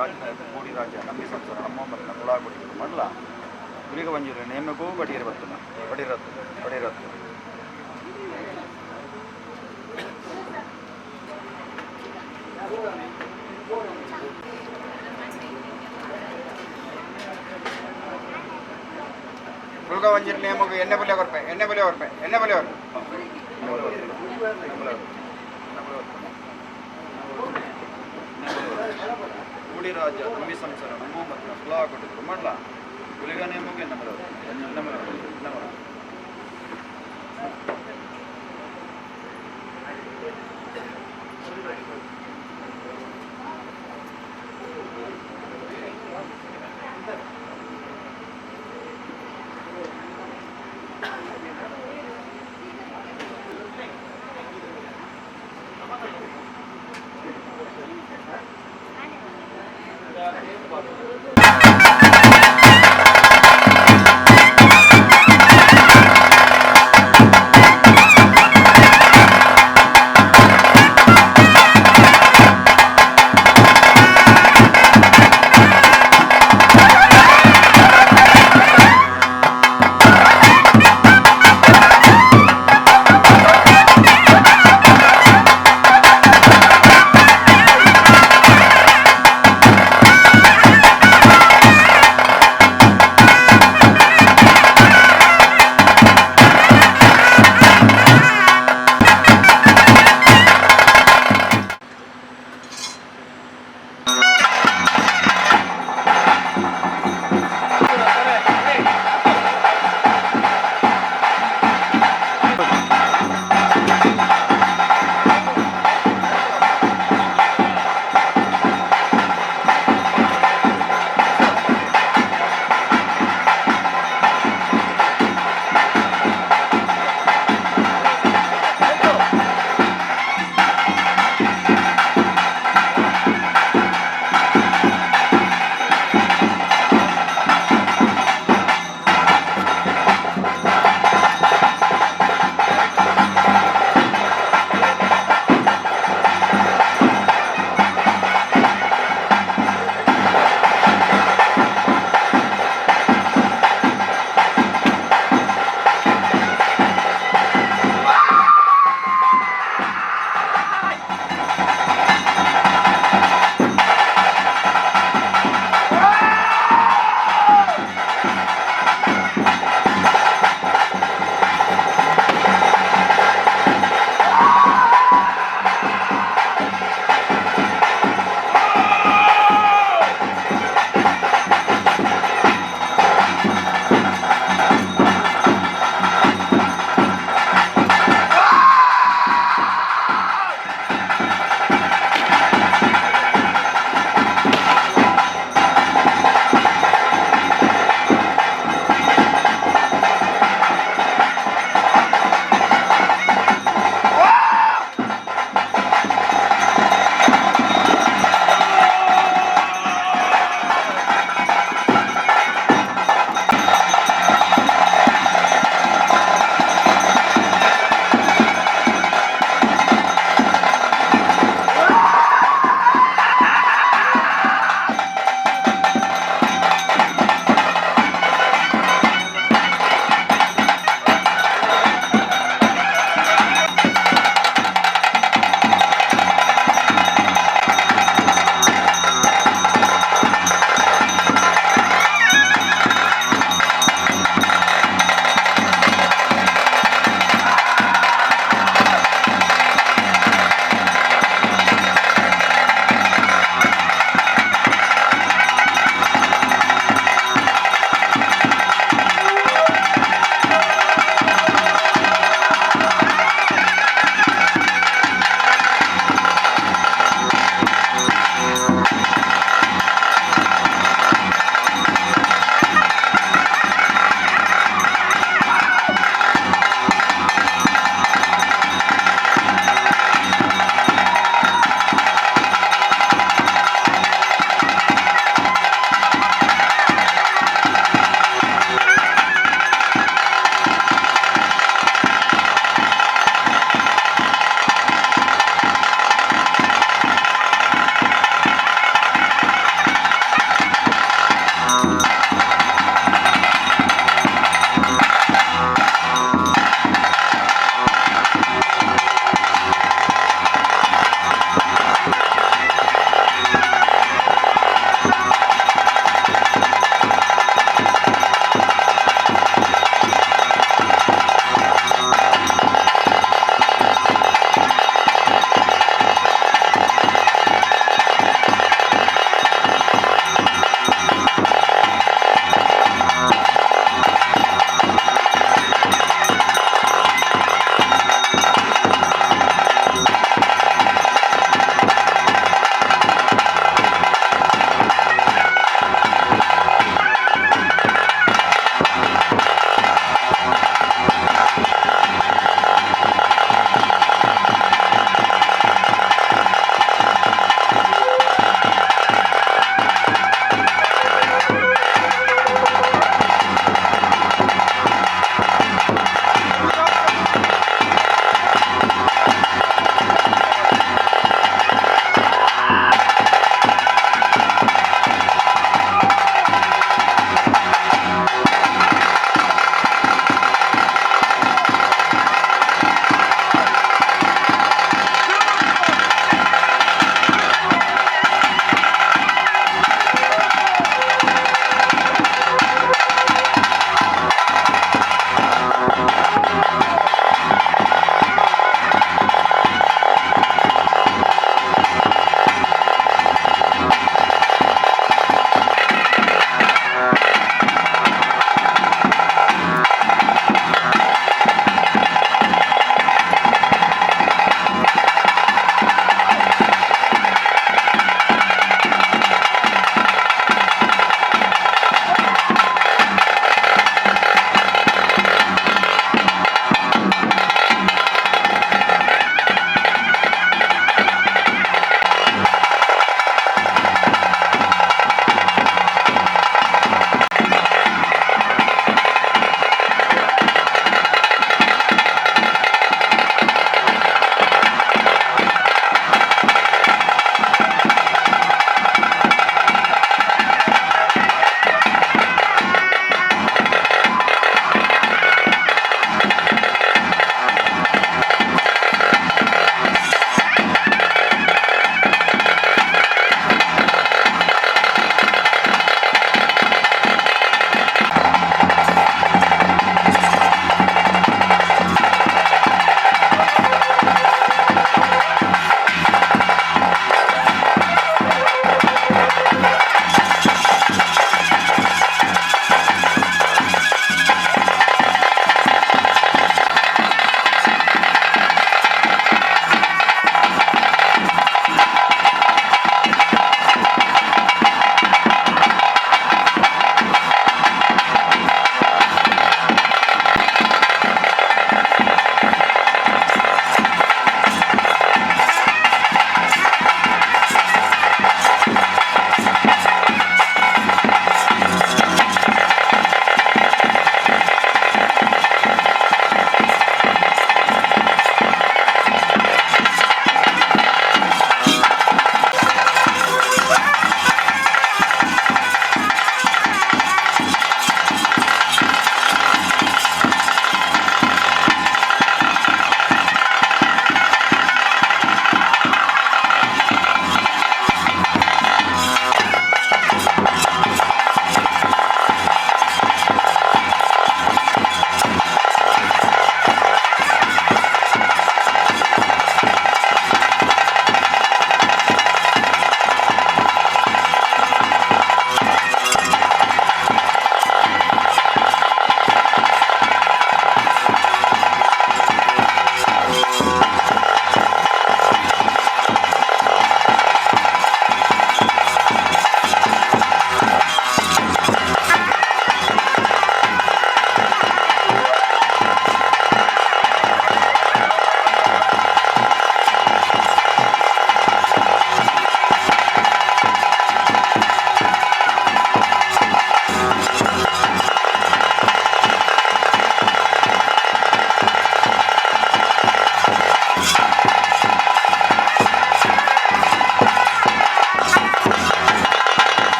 ಕೂಡಿ ರಾಜ್ಯ ನಮ್ಮಿ ಸಂಸಾರ ನಮ್ಮ ಮಲ್ಲ ಕುಳಾಗುಡಿ ಮಂಡಲ ಗುಲಿಗ ಪಂಜುರ್ಲಿ ನೇಮಗೂ ಬಡಿರತ್ತು ಗುಲಿಗ ಪಂಜುರ್ಲಿ ನೇಮಗೂ ಎಣ್ಣೆ ಬಲೆ ಕೂಡಿ ರಾಜ್ಯ ನಮ್ಮಿ ಸಂಸಾರ ನಮ್ಮ ಮಲ್ಲ ಕುಳಾಗುಡಿ ಮಂಡಲ ಗುಲಿಗ ನೇಮಗೂ ಎಣ್ಣೆ ಬಲೆ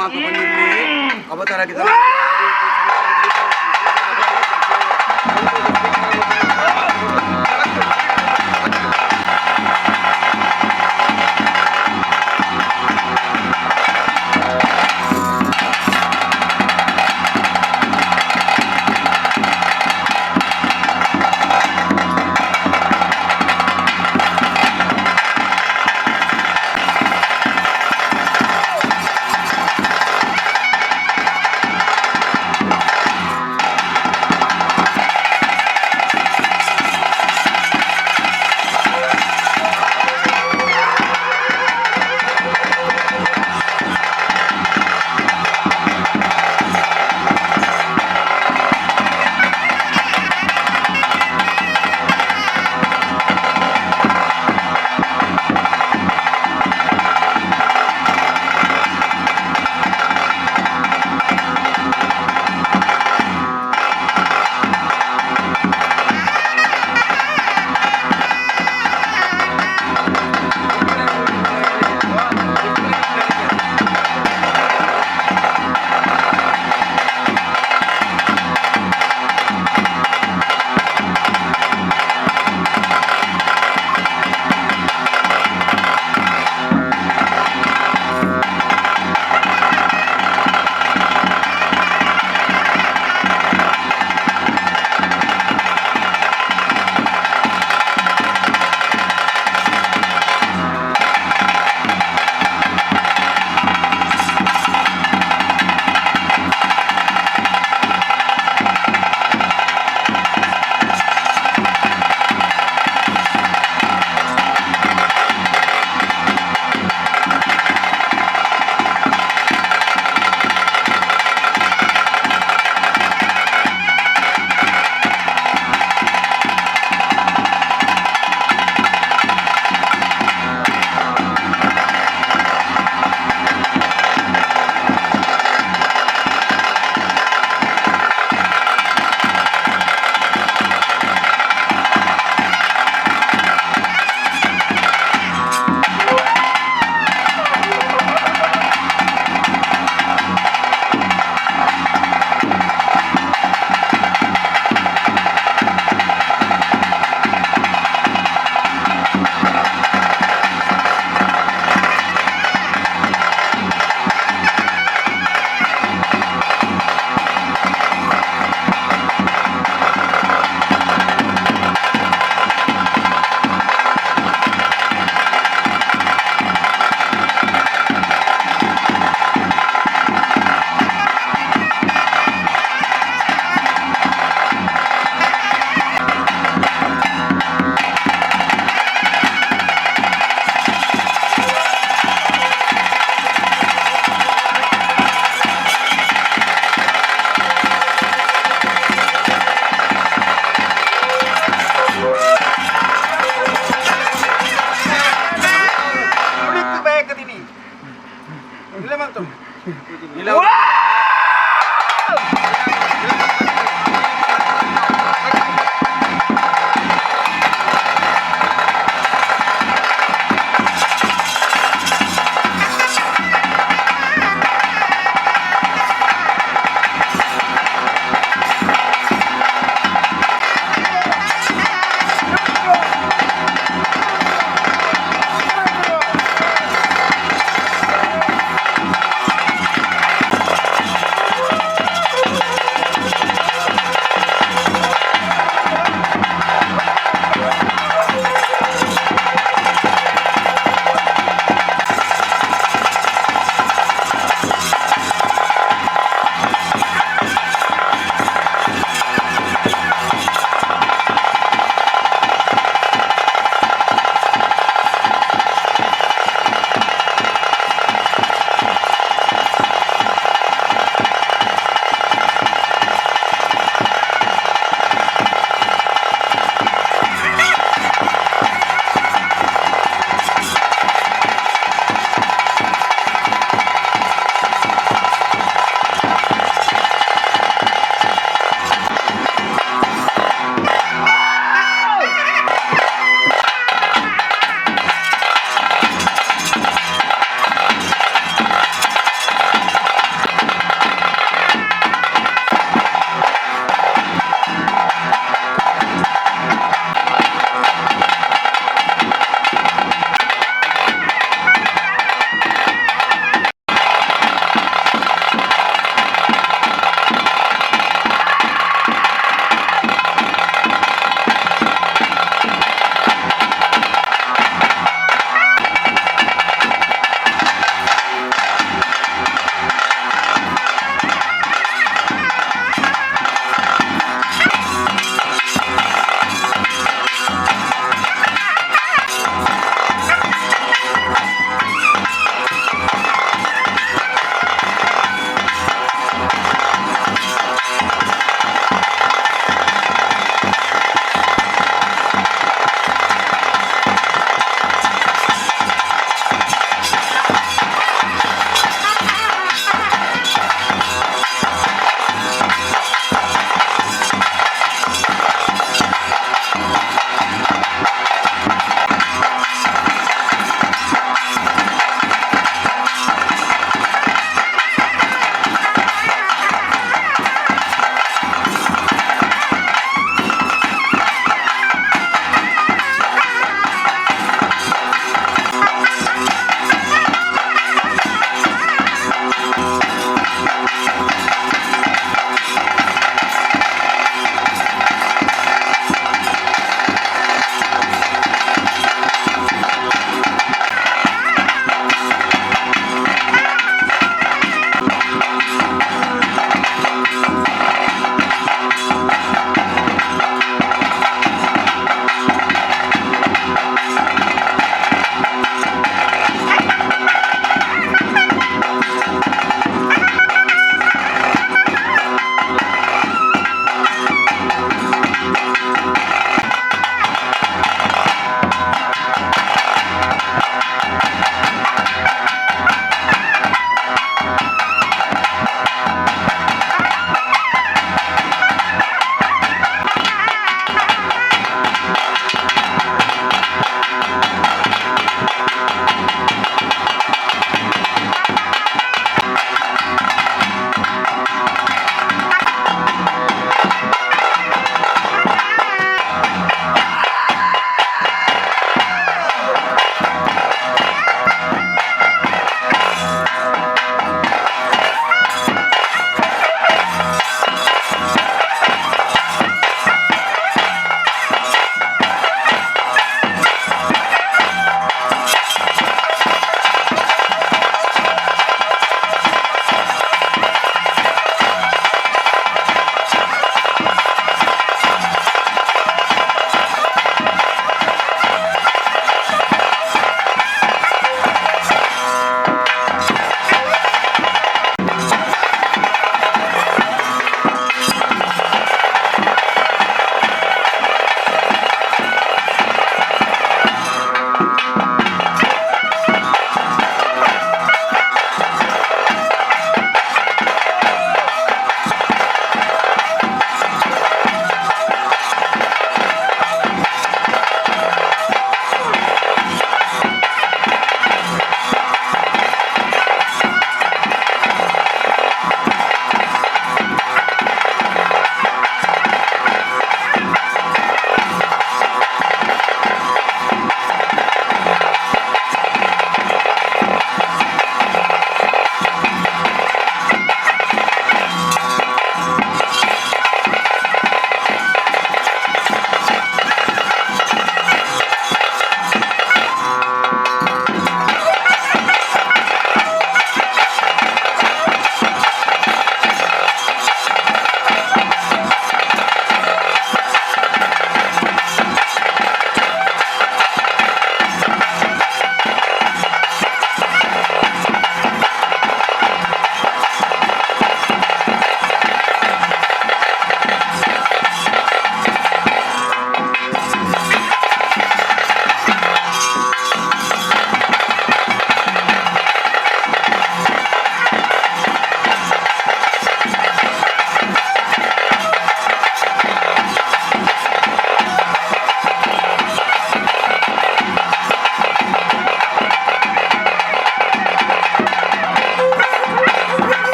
ಪರಮಾತ್ಮ ಪಂಜುರ್ಲಿ ಅವತಾರ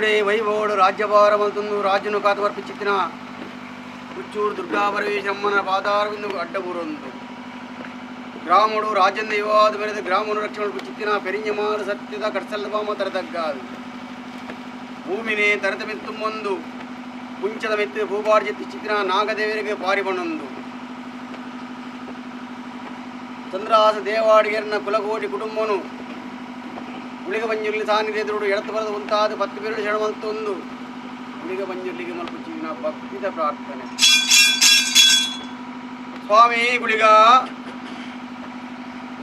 ವಂಜುಡೆ ವೈಭವೋಡು ರಾಜ್ಯಭಾರ ಮಲ್ತೊಂದು ರಾಜ್ಯನು ಕಾತುವರ್ಪಿಚ್ಚಿತ್ತಿನ ಮುಚ್ಚೂರು ದುರ್ಗಾ ಪರಮೇಶ್ವರಮ್ಮನ ಪಾದಾರವಿಂದು ಅಡ್ಡಬೂರೊಂದು ಗ್ರಾಮಡು ರಾಜ್ಯದ ವಿವಾದ ಮೇರೆದ ಗ್ರಾಮನು ರಕ್ಷಣೆ ಚಿತ್ತಿನ ಪೆರಿಂಜಮಾನ ಸತ್ಯದ ಕಟ್ಸಲ್ವಾಮ ತರದಗ್ಗಾದು ಭೂಮಿನೇ ತರತ ಮೆತ್ತುಮ್ಮೊಂದು ಕುಂಚದ ಮೆತ್ತು ಭೂಪಾರ್ಜಿತ್ತಿ ಚಿತ್ತಿನ ನಾಗದೇವರಿಗೆ ಪಾರಿಬಣ್ಣೊಂದು ಚಂದ್ರಹಾಸ ದೇವಾಡಿಗರನ ಕುಲಕೋಟಿ ಕುಟುಂಬನು ಗುಳಿಗ ಬಂಜುರ್ಲಿ ಸಾನ್ನಿಧ್ಯೆದುರು ಎಡತ್ತು ಬರದ ಉಂಟಾದ 10 ಬೇರು ಶರಣಮಂತೊಂದು ಗುಳಿಗ ಬಂಜುರ್ಲಿಗೆ ಮಲ್ಪುಚ್ಚಿನ ಭಕ್ತಿದ ಪ್ರಾರ್ಥನೆ. ಸ್ವಾಮಿ ಗುಳಿಗ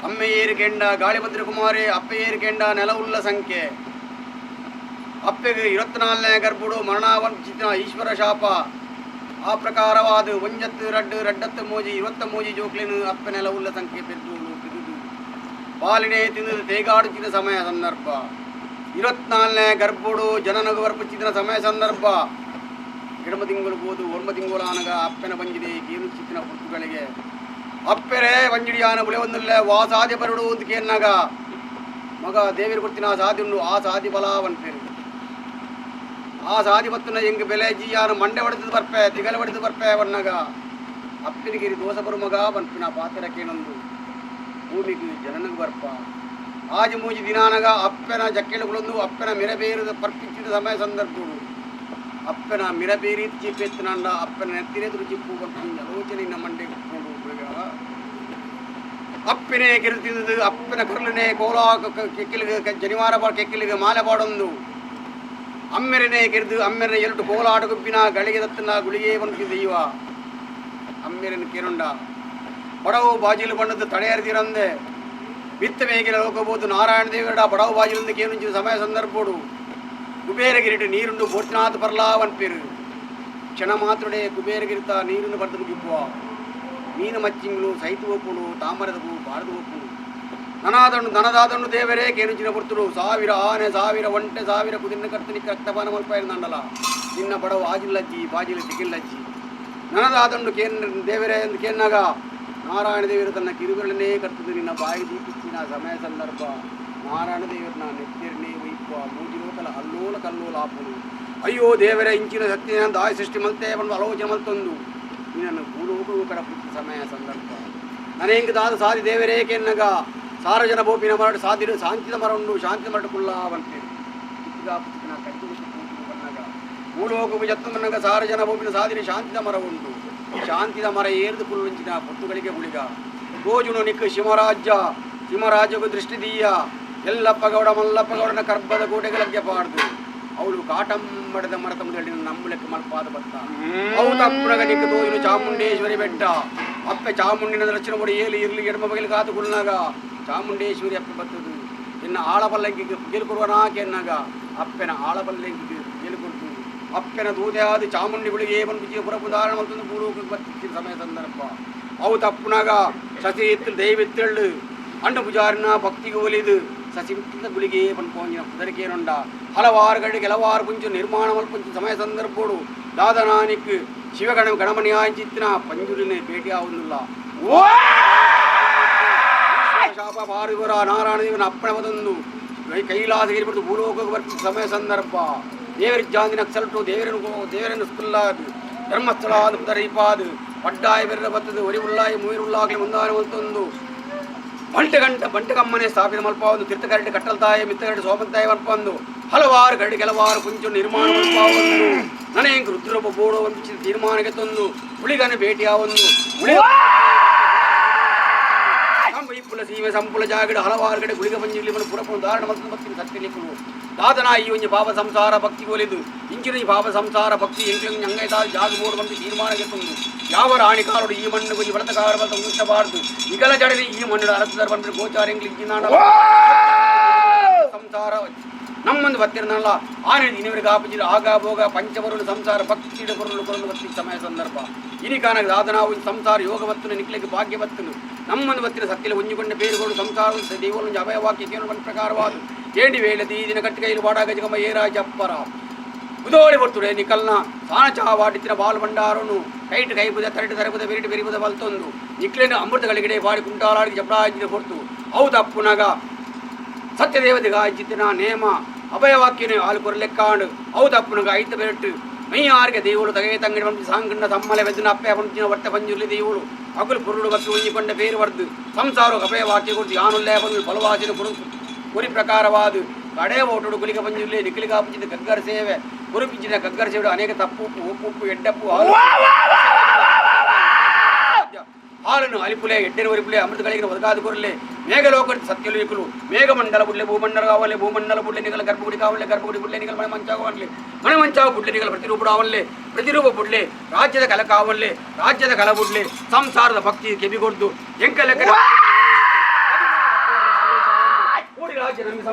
ಅಮ್ಮೆಯೇರು ಕೆಂಡ ಗಾಳಿಭದ್ರ ಕುಮಾರಿ ಅಪ್ಪೆಯೇರು ಕೆಂಡ ನೆಲ ಉಳ್ಳ ಸಂಖ್ಯೆ ಅಪ್ಪೆಗೆ 24ನೇ ಗರ್ಭುಡು ಮರಣಾವಂಚಿತ ಈಶ್ವರ ಶಾಪ ಆ ಪ್ರಕಾರವಾದ ಒಂಜತ್ತು ರಡ್ಡತ್ತು ಮೋಜಿ 20 ಮೋಜಿ ಜೋಕ್ಲಿನ ಅಪ್ಪೆ ನೆಲ ಉಳ್ಳ ಸಂಖ್ಯೆ ಬೆದ್ದು ಬಿದುದು ಪಾಲಿನೇ ತಿಂದು ತೇಗಾಡುತ್ತಿದ್ದ ಸಮಯ ಸಂದರ್ಭ 24ನೇ ಗರ್ಭುಡು ಜನನಗು ವರ್ಪಿಸಿದ ಸಮಯ ಸಂದರ್ಭ ಗಿಡಮ ತಿಂಗಳು ಬೋದು 1 ತಿಂಗಳು ಆನಗ ಅಪ್ಪೆನ ಬಂಜಿದೆ ಕೀರು ಚಿತ್ತಿನ ಪುಟ್ಟುಗಳಿಗೆ ಅಪ್ಪೆರೆ ವಂಜಿಡಿಯಾನ ಬುಳೆ ಒಂದಿಲ್ಲ ವಾ ಸಾಧ್ಯ ಬರಡು ಅಂತ ಕೇನ್ನಾಗ ಮಗ ದೇವಿರು ಕೊಡ್ತಿನ ಸಾಧ್ಯ ಉಂಡು ಆ ಸಾಧಿ ಬಲಾವನ್ಪೇರು ಆ ಸಾಧಿ ಬತ್ತನ ಹೆಂಗೆ ಬೆಲೆ ಜೀಯಾನ ಮಂಡೆ ಹೊಡೆದು ಬರ್ಪೆ ತಿಗಲ ಹೊಡೆದು ಬರ್ಪೆ ವನ್ನಾಗ ಅಪ್ಪಿನಿಗಿರಿ ದೋಷ ಬರು ಮಗ ಬನ್ಪಿನ ಪಾತ್ರಕ್ಕೇನೊಂದು ಭೂಮಿಗೆ ಜನನಗೆ ಬರ್ಪ ಆಜು ಮೂಜಿ ದಿನಾನಗ ಅಪ್ಪೆನ ಜಕ್ಕೆಳುಗಳೊಂದು ಅಪ್ಪೆನ ಮಿರಬೇರು ಪರ್ಪಿಸಿದ ಸಮಯ ಸಂದರ್ಭಗಳು ಅಪ್ಪನ ಮಿರಬೇರಿ ಚಿಪ್ಪೆತ್ತಿನಂಡ ಅಪ್ಪನ ನೆತ್ತಿರೆದುರು ಚಿಪ್ಪು ಬರ್ತೀನಿ ಆಲೋಚನೆ ನಮ್ಮ ಮಂಡೆ ಕುತ್ಕೊಂಡು ಅಪ್ಪಿನೇ ಕಿರುತಿದ್ದು ಅಪ್ಪನ ಕರುಳನೆ ಕೋಲಾ ಕೆಕ್ಕಿಲಿಗೆ ಜನಿವಾರ ಕೆಕ್ಕಿಲಿಗೆ ಮಾಲೆ ಪಾಡೊಂದು ಅಮ್ಮೆರನೇ ಕಿರಿದು ಅಮ್ಮೆರನೆ 2 ಕೋಲಾಟ ಗುಬ್ಬಿನ ಗಳಿಗೆ ದತ್ತನ ಗುಳಿಗೆ ಬಂದು ದೈವ ಅಮ್ಮೆರನ ಕಿರುಂಡ ಬಡವು ಬಾಜಿಲು ಬಣ್ಣದ ತಡೆಯರ್ದಿರಂದೆ ಬಿತ್ತ ಮೇಗಿಲ ಹೋಗಬಹುದು ನಾರಾಯಣ ದೇವರ ಬಡವು ಬಾಜಿಲಿಂದ ಕೇನುಂಚಿದ ಸಮಯ ಸಂದರ್ಭಡು ಕುಬೇರಗಿರಿಟ್ಟು ನೀರುಂಡು ಬೋಟ್ನಾಥ್ ಬರ್ಲಾವನ್ಪೇರು ಕ್ಷಣ ಮಾತ್ರಡೆ ಕುಬೇರಗಿರಿತ ನೀರನ್ನು ಬರೆದು ಮುಗಿಪ್ಪುವ ಮೀನು ಮಚ್ಚಿಂಗಳು ಸೈತು ಒಪ್ಪುಡು ತಾಮರದ ಹೂ ಬಾರದು ಒಪ್ಪುಡು ನನದಾದಣ್ಣು ದೇವರೇ ಕೇನುಂಚಿನ ಕೊಡ್ತರು 1000 ಆನೆ 1000 ಒಂಟೆ 1000 ಕುದಿನ ಕರ್ತನಿಕ ರಕ್ತಪಾನ ಮಲ್ಪ ನಂಡಲ ನಿನ್ನ ಬಡವು ಆಜಿಲ್ಲಜ್ಜಿ ಬಾಜಿಲ ಸಿಕ್ಕಿಲ್ಲಜ್ಜಿ ನನದಾದಣ್ಣು ದೇವರೇ ಎಂದು ಕೇನ್ನಾಗ ನಾರಾಯಣ ದೇವರು ತನ್ನ ಕಿರುಬೆರಳನ್ನೇ ಕರ್ತದ್ದು ನಿನ್ನ ಬಾಯಿ ದೀಪಿಸಿನ ಸಮಯ ಸಂದರ್ಭ ನಾರಾಯಣ ದೇವರನ್ನ ನೆತ್ತಿರನ್ನೇ ವೈಪುವ ಮೂಜಿ ಲೋಕಲ ಅಲ್ಲೋಲ ಕಲ್ಲೋಲ ಆಪುಡು ಅಯ್ಯೋ ದೇವರೇ ಇಂಚಿನ ಸತ್ಯ ದಾಯ ಸೃಷ್ಟಿ ಮಲ್ತೆ ಬಂದು ಆಲೋಚನೆ ಮಲ್ತೊಂದು ನಿನ್ನನ್ನು ಭೂಲೋಕವು ಕಡಪುತ್ತ ಸಮಯ ಸಂದರ್ಭ ನನಗೆ ದಾದ ಸಾಧಿ ದೇವರೇ ಕೆನ್ನಗ ಸಾರಜನ ಬೋಪಿನ ಮರಡು ಸಾಧಿರು ಶಾಂತಿದ ಮರ ಉಂಡು ಶಾಂತಿ ಮರಟುಕುಲ್ಲ ಬಂತೆ ಪುತ್ತಿನ ಕಟ್ಟು ಬನ್ನಗ ಭೂಲೋಕವು ಜತ್ತು ಮನ್ನಗ ಸಾರಜನ ಬೋಪಿನ ಸಾಧಿರಿ ಶಾಂತಿದ ಮರ ಉಂಟು ಶಾಂತಿದ ಮರ ಏರ್ದು ಕುಳ್ಳುಂಚಿನ ಪೊತ್ತುಗಳಿಗೆ ಗುಳಿಗ ಗೋಜುನು ನಿಕ್ಕು ಸಿಂಹರಾಜಗೂ ದೃಷ್ಟಿದೀಯ ಎಲ್ಲಪ್ಪ ಗೌಡ ಮಲ್ಲಪ್ಪ ಗೌಡನ ಕರ್ಬದ ಕೋಟೆಗಳಿಗೆ ಪಾಡ್ದು ಅವಳು ಕಾಟಂಬಡದ ಮರತ ಮುಂದೆ ನಂಬಲೆಕ್ಕ ಮಲ್ಪಾದ ಬತ್ತ ಅವು ತಪ್ಪುನಗ ನಿಕ್ಕು ತೋಯಿನು ಚಾಮುಂಡೇಶ್ವರಿ ಬೆಟ್ಟ ಅಪ್ಪೆ ಚಾಮುಂಡಿನ ರಚನೆ ಮಾಡಿ ಏಲಿ ಇರ್ಲಿ ಎಡಮ ಬಗೆಲಿ ಕಾತು ಕುಳ್ಳನಾಗ ಚಾಮುಂಡೇಶ್ವರಿ ಅಪ್ಪೆ ಬತ್ತದು ಇನ್ನು ಆಳಬಲ್ಲಂಗಿಗೆ ಗೆಲ್ಕೊಡುವನಾಕೆ ಎನ್ನಾಗ ಅಪ್ಪೆನ ಆಳಬಲ್ಲಂಗಿಗೆ ಗೆಲ್ಕೊಡ್ತು ಅಪ್ಪೆನ ದೂತೆ ಆದ ಚಾಮುಂಡಿಗಳಿಗೆ ಬಂದು ಪುರಪುದಾರಣ ಮತ್ತೊಂದು ಪೂರ್ವಕ್ಕೆ ಬರ್ತಿದ್ದ ಸಮಯ ಸಂದರ್ಭ ಅವು ತಪ್ಪುನಾಗ ಸಸಿ ಎತ್ತು ದೈವೆತ್ತಳ್ಳು ಅಂಡು ಪೂಜಾರಿನ ಭಕ್ತಿಗೆ ಒಲಿದು ಸಸಿ ಬಿಟ್ಟಿದ್ದ ಗುಳಿಗೆ ಪನ್ಪೋಂಜಿನ ಕುದರಿಕೆಯನುಂಡ ಹಲವಾರು ಗಡಿ ಕೆಲವಾರು ಕುಂಚು ನಿರ್ಮಾಣ ಮಲ್ಪಂಚು ಸಮಯ ಸಂದರ್ಭೋಡು ದಾದನಾನಿಕ್ ಶಿವಗಣ ಗಣಮಣಿಯಾಚಿತ್ತಿನ ಪಂಜುರಿನ ಭೇಟಿಯಾವುದಿಲ್ಲ ಶಾಪ ಪಾರಿವರ ನಾರಾಯಣ ದೇವನ ಅಪ್ಪಣ ಮದೊಂದು ಕೈಲಾಸಗಿರಿ ಬಿಟ್ಟು ಭೂಲೋಕಕ್ಕೆ ಬರ್ತಿದ್ದ ಸಮಯ ಸಂದರ್ಭ ದೇವರ ಜಾಂದಿನ ಸಲ್ಟು ದೇವರನ್ನು ಸ್ಕುಲ್ಲಾದು ಧರ್ಮಸ್ಥಳ ಪುದರಿಪಾದು ಪಡ್ಡಾಯ ಬೆರ್ರ ಬತ್ತದು ಒರಿವುಳ್ಳಾಯಿ ಮೂಯಿರುಳ್ಳಾಗಲಿ ಮುಂದಾನೆ ಮಲ್ತೊಂದು ಬಂಟಕಮ್ಮನೆ ಸ್ಥಾಪಿತ ಮಲ್ಪ ಒಂದು ತೀರ್ಥಕರಡಿ ಕಟ್ಟಲ್ತಾಯಿ ಮಿತ್ತಗರಡಿ ಸೋಮಂತಾಯಿ ಮಲ್ಪಂದು ಹಲವಾರು ಗರಡಿ ಕೆಲವಾರು ಕುಂಚು ನಿರ್ಮಾಣ ಮಲ್ಪ ಒಂದು ನನಗೆ ರುದ್ರೊಬ್ಬ ಬೋಡೋ ಒಂದು ತೀರ್ಮಾನಕ್ಕೆ ತಂದು ಹುಳಿಗನ ಭೇಟಿಯ ಒಂದು ಇಪ್ಪುಲ ಸೀಮೆ ಸಂಪುಲ ಜಾಗಡ ಹಲವಾರು ಕಡೆ ಗುಳಿಗ ಬಂಜಿಲಿ ಪುರಪುರ ಧಾರಣ ಮತ್ತು ಭಕ್ತಿ ಸತ್ಯಲಿಕ್ಕಲು ದಾದನ ಈ ಒಂದು ಪಾಪ ಸಂಸಾರ ಭಕ್ತಿ ಒಲಿದು ಇಂಚಿನ ಈ ಪಾಪ ಸಂಸಾರ ಭಕ್ತಿ ಎಂಕ್ಲಂಗ್ ಅಂಗೈತ ಜಾಗ ಬೋರ್ಡ್ ಬಂದು ತೀರ್ಮಾನಕ್ಕೆ ತಂದು ಯಾವ ರಾಣಿಕಾರರು ಈ ಮಣ್ಣು ಗುಂಜಿ ಬಳತಕಾರ ಬಂದು ಮುಚ್ಚಬಾರದು ಈಗಲ ಜಡಲಿ ಈ ಮಣ್ಣು ಅರಸದರ ಬಂದ್ರೆ ಗೋಚಾರ ಎಂಗ್ಲಿಂಗ್ ಸಂಸಾರ ನಮ್ಮೊಂದು ಬತ್ತಿರನಲ್ಲ ಆನೆ ಇನ್ನವರಿಗೆ ಆಪಜಿಲು ಆಗ ಭೋಗ ಪಂಚವರುಣ ಸಂಸಾರ ಭಕ್ತಿ ಬರುಳು ಕೊರಲು ಬತ್ತಿ ಸಮಯ ಸಂದರ್ಭ ಇನಿಕಾನ ದಾದನಾವು ಸಂಸಾರ ಯೋಗ ಬತ್ತನು ನಿಕ್ಲಿಕ್ಕೆ ಭಾಗ್ಯ ಬತ್ತನು ನಮ್ಮೊಂದು ಬತ್ತಿನ ಸತ್ಯಲ ಉಂಜಿಕೊಂಡ ಬೇರುಗಳು ಸಂಸಾರ ದೇವರೊಂದು ಅಭಯವಾಕ್ಯ ಕೇವಲ ಪ್ರಕಾರವಾದ ಏಂಡಿ ವೇಳೆ ದೀದಿನ ಕಟ್ಟಿಕೈಲು ಬಾಡಾಗ ಜಗಮ ಏರಾಜ ಅಪ್ಪರ ಉದೋಳಿ ಬರ್ತುಡೆ ನಿಕಲ್ನ ಸಾನ ಚಾವಾಡಿತ್ತಿನ ಬಾಲು ಭಂಡಾರನು ಕೈಟ್ ಕೈಬುದ ತರಟಿ ತರಬುದ ಬೆರಿಟಿ ಬೆರಿಬುದ ಬಲ್ತೊಂದು ನಿಕ್ಲೇನು ಅಮೃತಗಳಿಗಡೆ ಬಾಡಿ ಕುಂಟಾಲಾಡಿ ಜಪಡಾಜಿದ ಹೊರ್ತು ಹೌದಪ್ಪುನಾಗ ಸತ್ಯದೇವತೆಗ ಜಿತ್ತಿನ ನೇಮ ಅಭಯವಾಕ್ಯನು ಹಾಲು ಕೊರಲೆಕ್ಕಾಂಡು ಅವು ತಪ್ಪುನಗ ಐತ ಬೆರಟ್ಟು ಮೈಯಾರಿಗೆ ದೇವುಳು ತಗೇ ತಂಗಡಿ ಬಂದು ಸಾಂಗಣ್ಣ ತಮ್ಮಲೆ ಬೆದ್ದನ ಅಪ್ಪೆ ಪಂಚಿನ ಹೊಟ್ಟೆ ಪಂಜುರ್ಲಿ ದೇವುಳು ಅಗುಲು ಕುರುಡು ಬಪ್ಪಿ ಉಂಜಿಕೊಂಡ ಬೇರು ವರ್ದು ಸಂಸಾರ ಅಭಯವಾಕ್ಯ ಕೊಟ್ಟು ಯಾನುಲ್ಲೇ ಬಂದು ಫಲವಾಸಿನ ಕುರಿ ಪ್ರಕಾರವಾದು ಕಡೆ ಓಟುಡು ಗುಲಿಗ ಪಂಜುರ್ಲಿ ನಿಖಿಲಿಗ ಪಂಚಿದ ಗಗ್ಗರ ಸೇವೆ ಕುರುಪಿಂಚಿನ ಗಗ್ಗರ ಸೇವೆ ಅನೇಕ ತಪ್ಪು ಉಪ್ಪು ಎಡ್ಡಪ್ಪು ಹಾಲನ್ನು ಅಲಿಪುಲೆ ಎಡ್ಡೆನ ಒರಿಪುಲೆ ಅಮೃತಗಳಿಗೆ ಒದಗಾದ ಕೊರಲೆ ಮೇಘಲೋಕ ಸತ್ಯಲೋಕಲು ಮೇಘಮಂಡಲ ಬುಡ್ಲೆ ಭೂಮಂಡಲ ಕಾವಲೆ ಭೂಮಂಡಲ ಬುಡ್ಲೆ ನಿಗಲ ಗರ್ಭಗುಡಿ ಕಾವಲೆ ಗರ್ಭಗುಡಿ ಬುಡ್ಲೆ ನಿಗಲ ಮನೆ ಮಂಚಾವನ್ಲೆ ಮನೆ ಮಂಚಾವ ಬುಡ್ಲೆ ನಿಗಲ ಪ್ರತಿರೂಪಡಾವನ್ಲೆ ಪ್ರತಿರೂಪ ಬುಡ್ಲೆ ರಾಜ್ಯದ ಕಲ ಕಾವನ್ಲೆ ರಾಜ್ಯದ ಕಲ ಬುಡ್ಲೆ ಸಂಸಾರದ ಭಕ್ತಿ ಕೆಬಿಗೊಡ್ದು ಎಂಕಲ ರಾಜ್ಯ ನಮಗೆ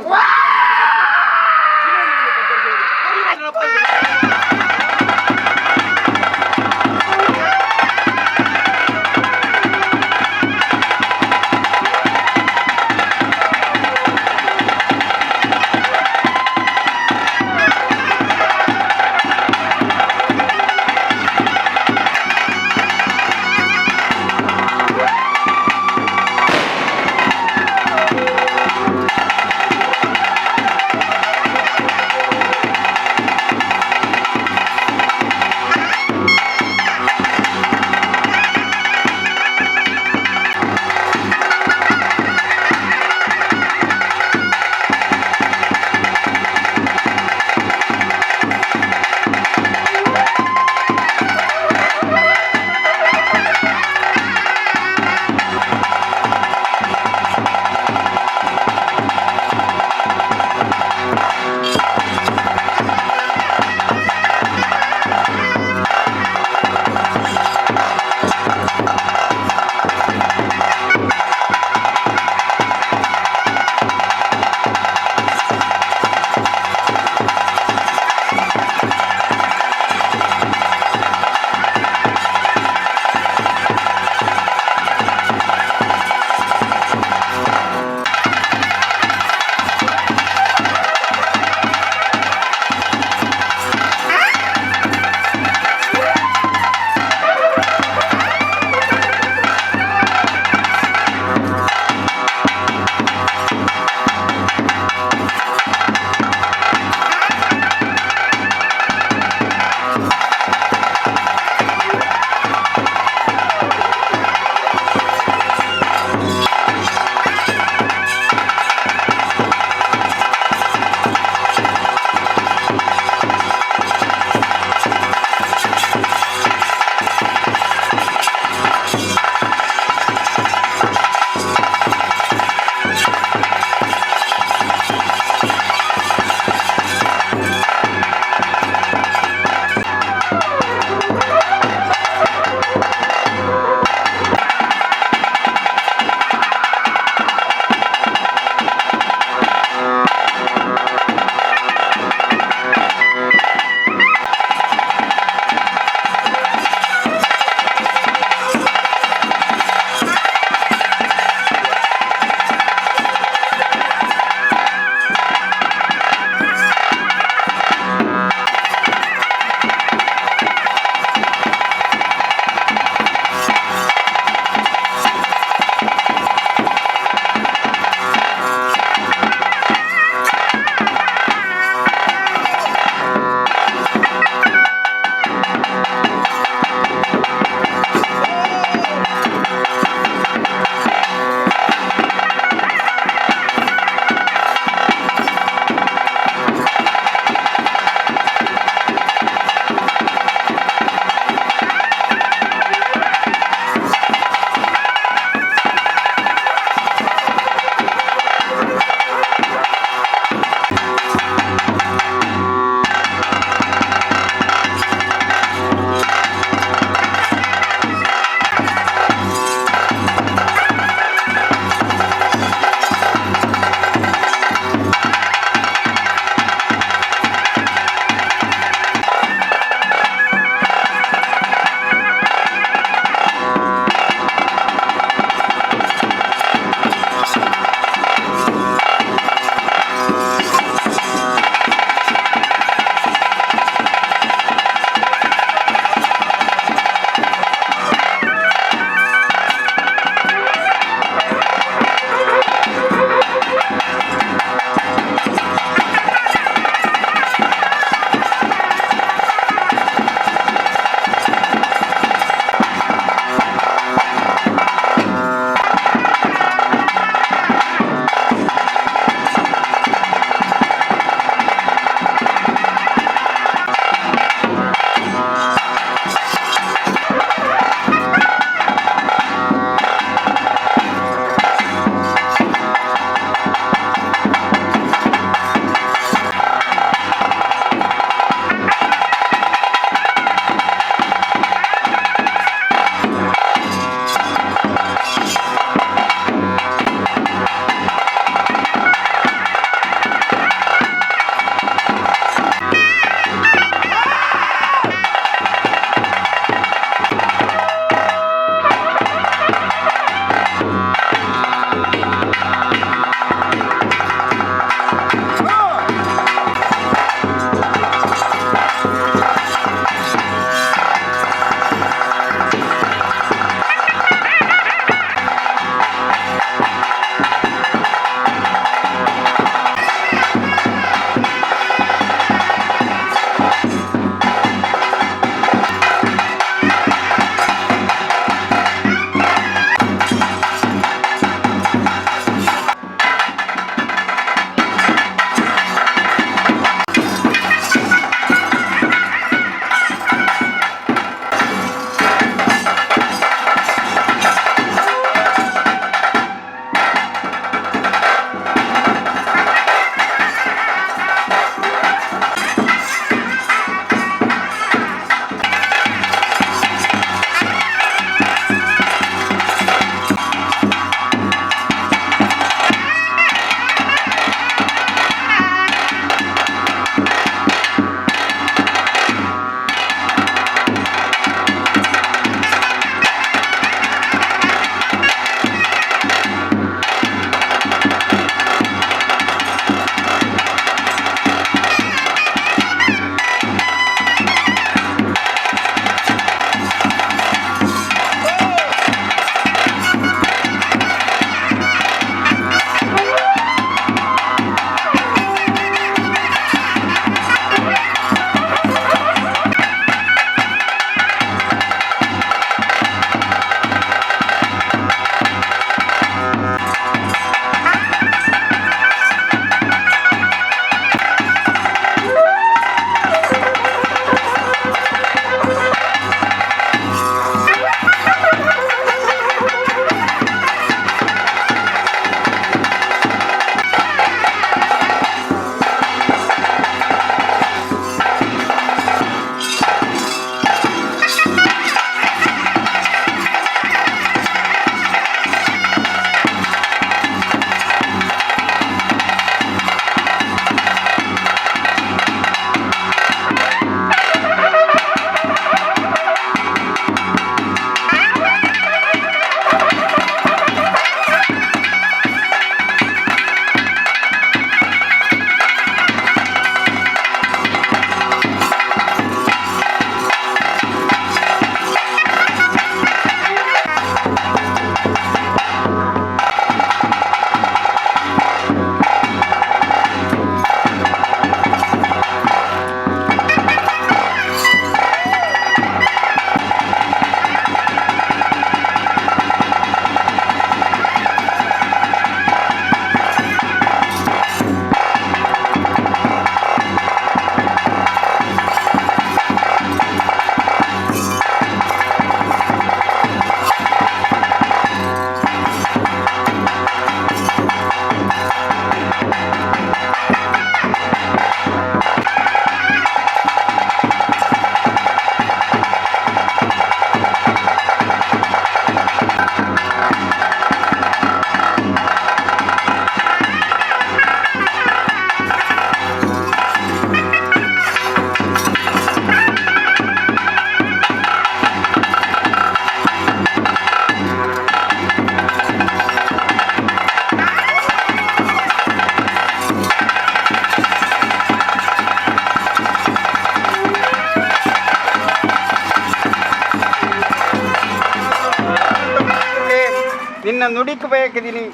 ನಿನ್ನ ನುಡಿಕ್ ಬೇಕಿದ್ದೀನಿ.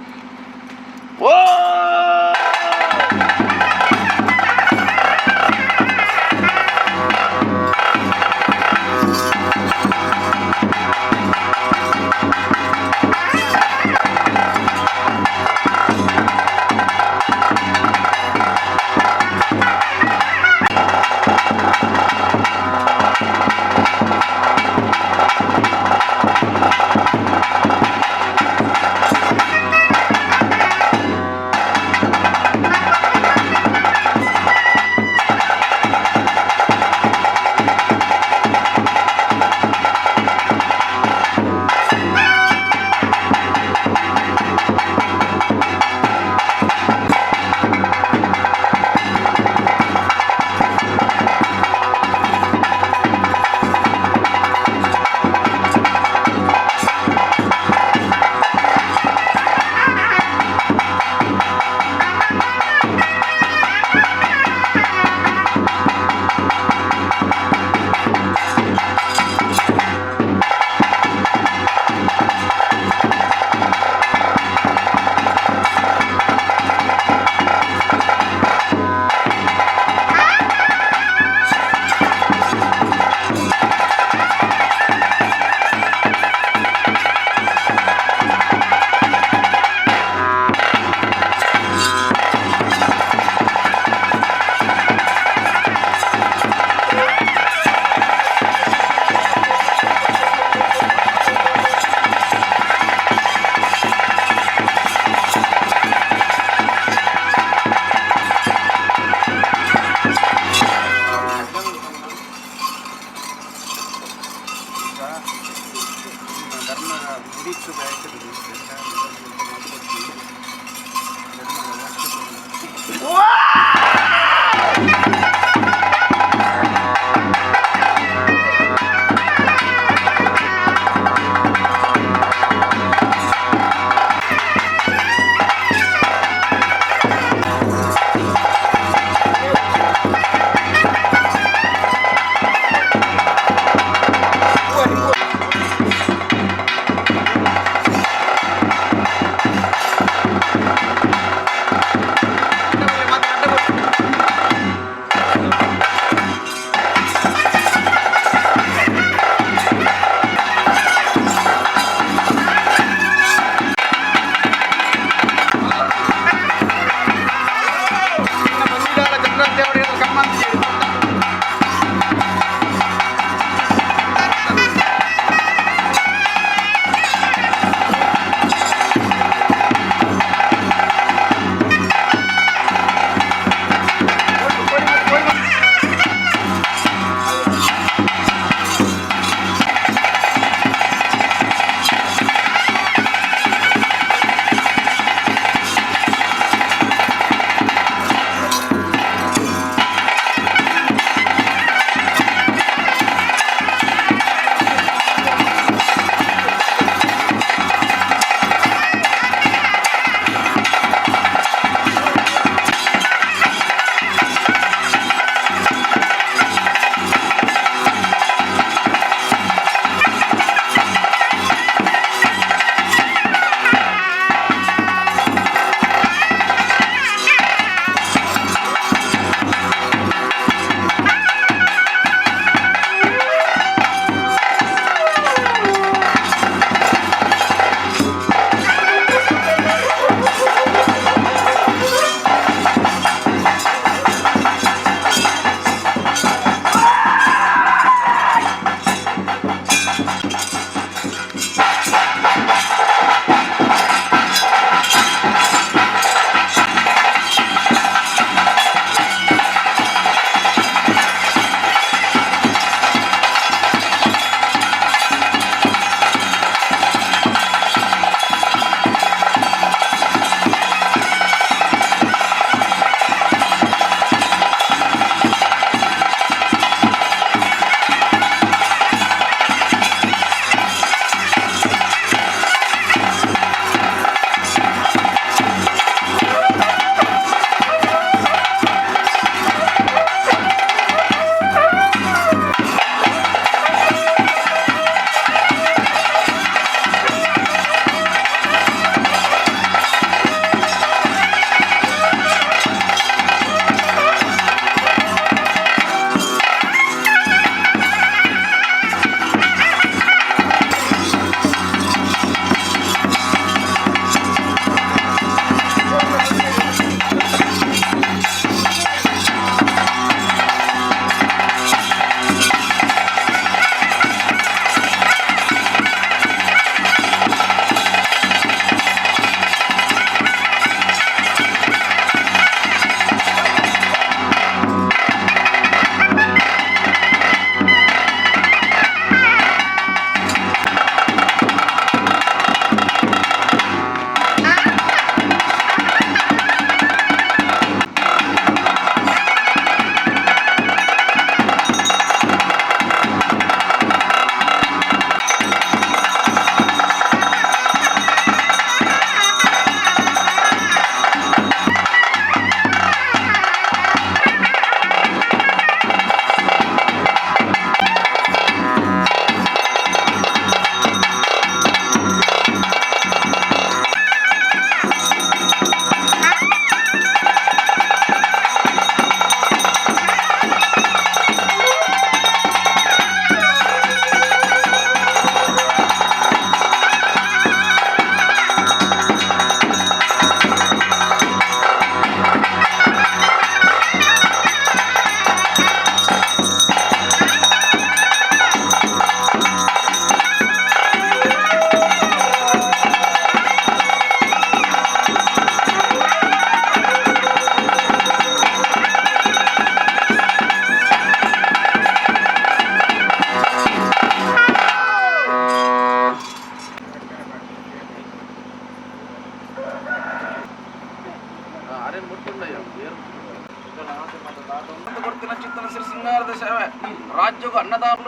ಓ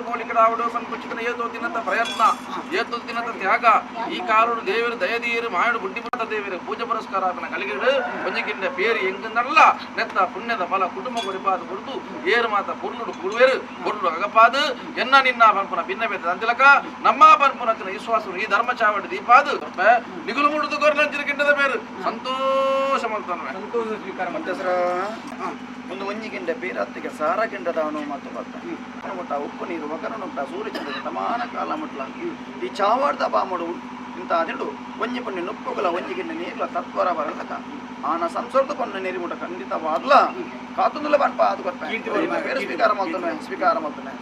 ಕೋಲಿಕಡಾವಡು ಪಂಚುಚಿನ ಏತೋ ದಿನದ ಪ್ರಯತ್ನ ಏತೋ ದಿನದ ತ್ಯಾಗ ಈ ಕಾಲೋಡು ದೇವರು ದಯದೀರು ಮಾಯಡು ಬುಡ್ಡಿಮತ ದೇವರು ಪೂಜೆ ಪುರಸ್ಕಾರ ಕಲಿಗಿಡು ಕೊಂಜಿಕಿಂಡ ಪೇರು ಎಂಗನ್ನಲ್ಲ ನೆತ್ತ ಪುಣ್ಯದ ಫಲ ಕುಟುಂಬ ಕೊಡಿಪಾದು ಕುರಿತು ಏರು ಮಾತ ಪುರ್ನುಡು ಕುರುವೇರು ಪುರ್ನುಡು ಅಗಪಾದು ಎನ್ನ ನಿನ್ನ ಪಂಪುನ ಭಿನ್ನ ಭೇದ ಅಂತಿಲಕ ನಮ್ಮ ಪಂಪುನ ವಿಶ್ವಾಸ ಈ ಧರ್ಮ ಚಾವಡಿ ದೀಪಾದು ನಿಗುಲು ಮುಡುದು ಗೊರ್ಲಂಚಿನ ಬೇರು ಸಂತೋಷ ಮಾಡ್ತಾನೆ ಸಂತೋಷ ಸ್ವೀಕಾರ ಮತ್ತೆ ಒಂದು ಒಂಜಿಗಿಂಡ ಬೇರತ್ತಿಗೆ ಸಾರ ಕಿಂಡದವನು ಮತ್ತು ಬರ್ತಾನೆ ಮುಟ್ಟ ಉಪ್ಪು ನೀರು ಒಕರನುಂಟ ಸೂರ್ಯಚಂದ್ರ ಸಮಾನ ಕಾಲ ಮುಟ್ಲ ಈ ಚಾವಾಡ್ದ ಬಾಮಡು ಇಂತ ಅದಿಡು ಒಂಜಿ ಪಣ್ಣಿ ನುಪ್ಪುಗಳ ಒಂಜಿಗಿಂಡ ನೀರ್ಲ ತತ್ವರ ಬರಲಕ ಆನ ಸಂಸರ್ದ ಪಣ್ಣ ನೀರು ಮುಟ್ಟ ಖಂಡಿತವಾದ್ಲ ಕಾತುಂದಲ ಬನ್ಪ ಅದು ಬರ್ತಾನೆ ಸ್ವೀಕಾರ ಮಾಡ್ತಾನೆ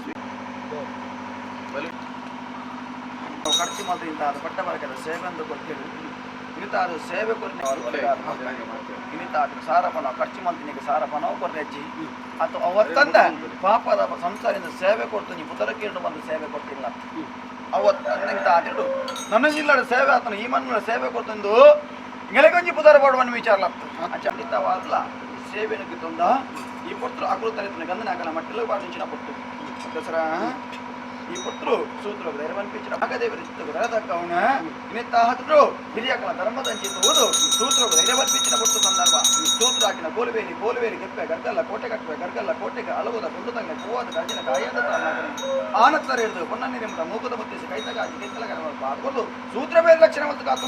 ಖರ್ಚು ಮಾತ್ರ ಇಂತ ಅದು ಪಟ್ಟ ಬರಕದ ಸೇವೆ ಅಂತ ಗೊತ್ತಿರು ಇನ್ನಿತ ಅದು ಸೇವೆ ಇನ್ನಿತ ಅದಕ್ಕೆ ಸಾರಪನ ಖರ್ಚು ಮಾಡ್ತೀನಿ ಸಾರಪನ ಕೊರ್ರೆಜ್ಜಿ ಅದು ಅವತ್ತಂದ ಪಾಪದ ಸಂಸಾರದಿಂದ ಸೇವೆ ಕೊಡ್ತೀನಿ ಪುತರ ಕೇಳು ಬಂದು ಸೇವೆ ಕೊಡ್ತಿಲ್ಲ ಅವತ್ತಂತ ಅದಿಡು ನನ್ನ ಜಿಲ್ಲಾಡ ಸೇವೆ ಆತನ ಈ ಮಣ್ಣ ಸೇವೆ ಕೊಡ್ತಂದು ಗೆಳೆಗೊಂಜಿ ಪುದರ ಪಡುವನ್ನು ವಿಚಾರಲಾಗ್ತದೆ ಖಂಡಿತವಾದ್ಲ ಸೇವೆನಕ್ಕೆ ತೊಂದ ಈ ಪುತ್ರ ಅಕೃತ ಗಂಧನ ಹಾಕಲ ಮಟ್ಟಲು ಪಾಡಿಂಚಿನ ಪುಟ್ಟು ದಸರಾ ಈ ಪುತ್ರು ಸೂತ್ರ ಧೈರ್ಯವಂಪಿಂచిన ಭಾಗದೇವರಿತ್ತು ರಥಕ್ಕವನ ಇನ್ನಿತ್ತ ಹತ್ತು ಹಿರಿಯಕ್ಕನ ಧರ್ಮದಂಚಿತ್ತು ಸೂತ್ರ ಧೈರ್ಯವಂಪಿಂచిన ಪುಟ್ಟು ಸಂದರ್ಭ ಸೂತ್ರ ಹಾಕಿನ ಕೋಲುವೇಲಿ ಕೆಪ್ಪೆ ಗರ್ಗಲ್ಲ ಕೋಟೆ ಕಟ್ಟುವೆ ಗರ್ಗಲ್ಲ ಕೋಟೆಗೆ ಅಳವುದ ಕೊಂಡು ತಂಗ ಹೂವಾದ ಗರ್ಜಿನ ಕಾಯದ ಆನತ್ತರ ಹಿಡಿದು ಪೊನ್ನ ನೀರಿಮುಟ ಮೂಗುದ ಮುತ್ತಿಸಿ ಕೈತಗಾಜಿ ಕೆತ್ತಲಗರ ಪಾಲ್ಗೊಳ್ಳು ಸೂತ್ರ ಬೇರೆ ಲಕ್ಷಣ ಮತ್ತು ಕಾತು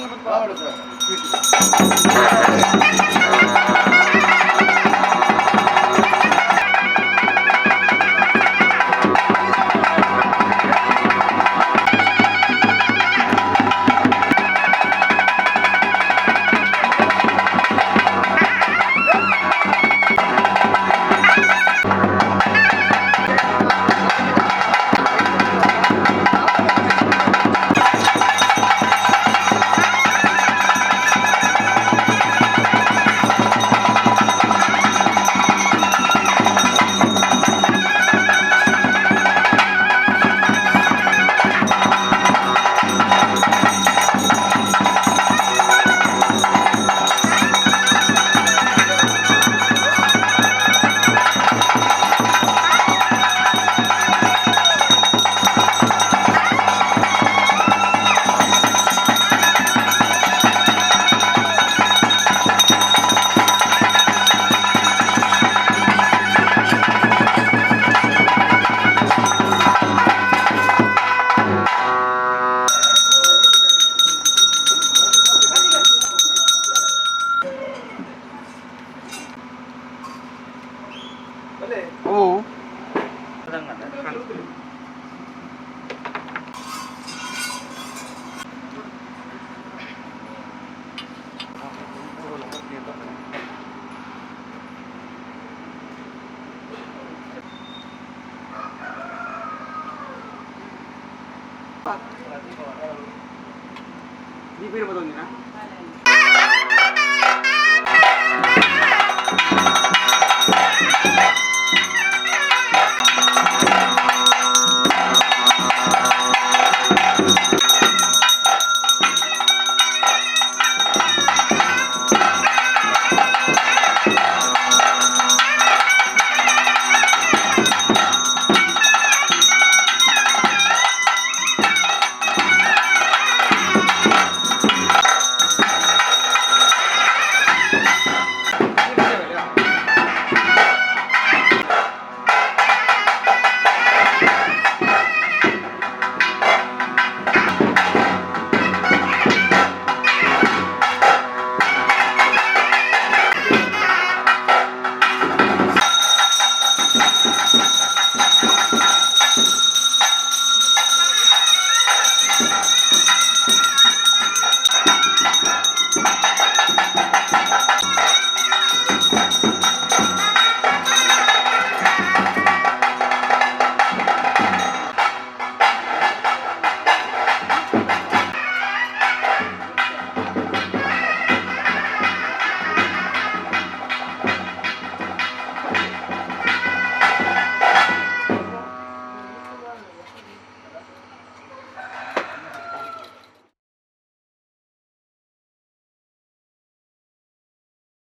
ನೀ ಬೇರೆ ಬದೊಂದಿನ